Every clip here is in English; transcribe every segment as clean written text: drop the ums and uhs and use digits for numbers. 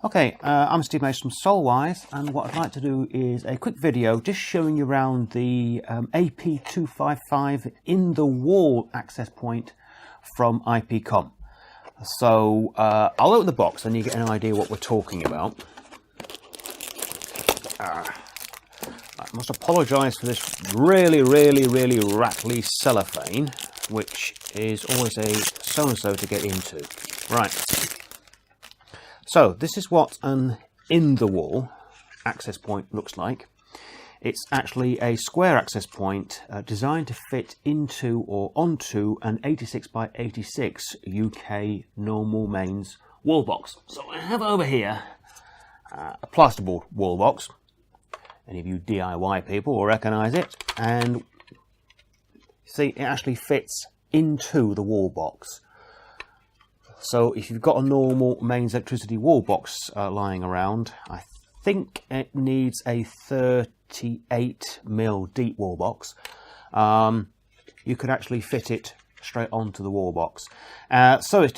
Okay, I'm Steve Mace from Solwise, and what I'd like to do is a quick video just showing you around the AP255 in-the-wall access point from IP.com. So I'll open the box and you get an idea what we're talking about. I must apologise for this really rattly cellophane, which is always a so-and-so to get into. Right. So this is what an in-the-wall access point looks like. It's actually a square access point designed to fit into or onto an 86 by 86 UK normal mains wall box. So I have over here a plasterboard wall box. Any of you DIY people will recognise it, and see it actually fits into the wall box. So if you've got a normal mains electricity wall box lying around, I think it needs a 38mm deep wall box. You could actually fit it straight onto the wall box. So it's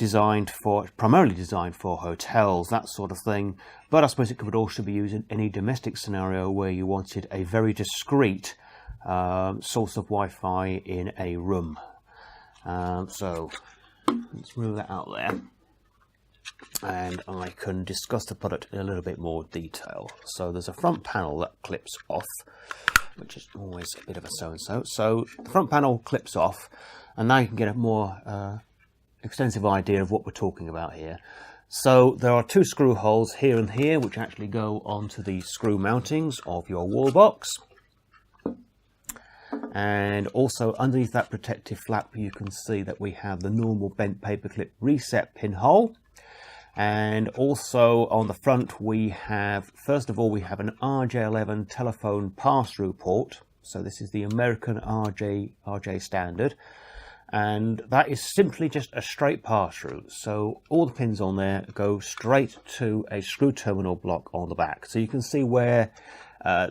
primarily designed for hotels, that sort of thing. But I suppose it could also be used in any domestic scenario where you wanted a very discreet source of Wi-Fi in a room. So let's move that out there, and I can discuss the product in a little bit more detail. So there's a front panel that clips off, which is always a bit of a so-and-so. So the front panel clips off, and now you can get a more extensive idea of what we're talking about here. So there are two screw holes here and here, which actually go onto the screw mountings of your wall box. And also underneath that protective flap you can see that we have the normal bent paperclip reset pinhole. And also on the front we have, first of all, we have an RJ11 telephone pass-through port. So this is the American RJ standard, and that is simply just a straight pass-through. So all the pins on there go straight to a screw terminal block on the back. So you can see where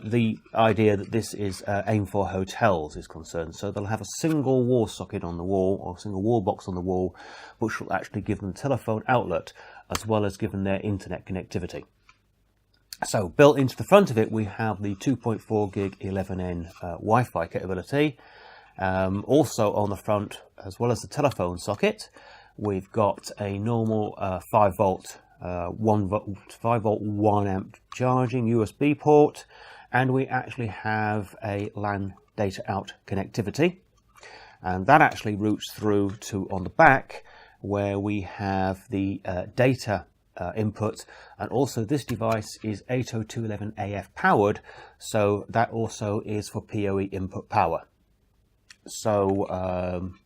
the idea that this is aimed for hotels is concerned. So they'll have a single wall socket on the wall, or a single wall box on the wall, which will actually give them telephone outlet as well as giving their internet connectivity. So built into the front of it we have the 2.4 gig 11N Wi-Fi capability. Also on the front, as well as the telephone socket, we've got a normal 5 volt 1 amp charging USB port, and we actually have a LAN data out connectivity, and that actually routes through to on the back where we have the data input, and also this device is 802.11AF powered, so that also is for PoE input power. So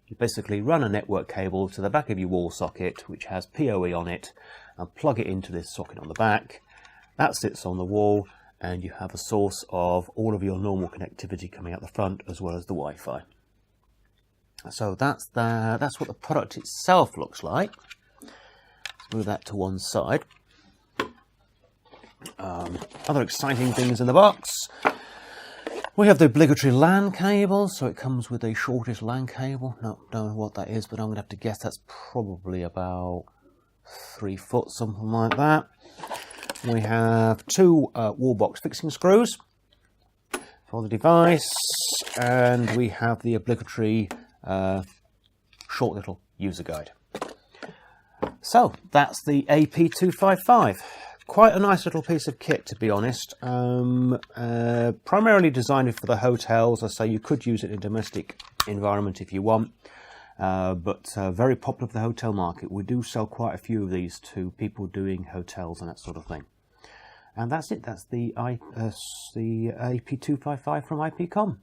you basically run a network cable to the back of your wall socket, which has PoE on it, and plug it into this socket on the back. That sits on the wall, and you have a source of all of your normal connectivity coming out the front, as well as the Wi-Fi. So that's what the product itself looks like. Let's move that to one side. Other exciting things in the box. We have the obligatory LAN cable, so it comes with the shortest LAN cable. No, don't know what that is, but I'm going to have to guess that's probably about 3 foot, something like that. We have two wall box fixing screws for the device, and we have the obligatory short little user guide. So that's the AP255. Quite a nice little piece of kit, to be honest. Primarily designed for the hotels. I say you could use it in a domestic environment if you want, but very popular for the hotel market. We do sell quite a few of these to people doing hotels and that sort of thing. And that's it. That's the AP255 from IP.com.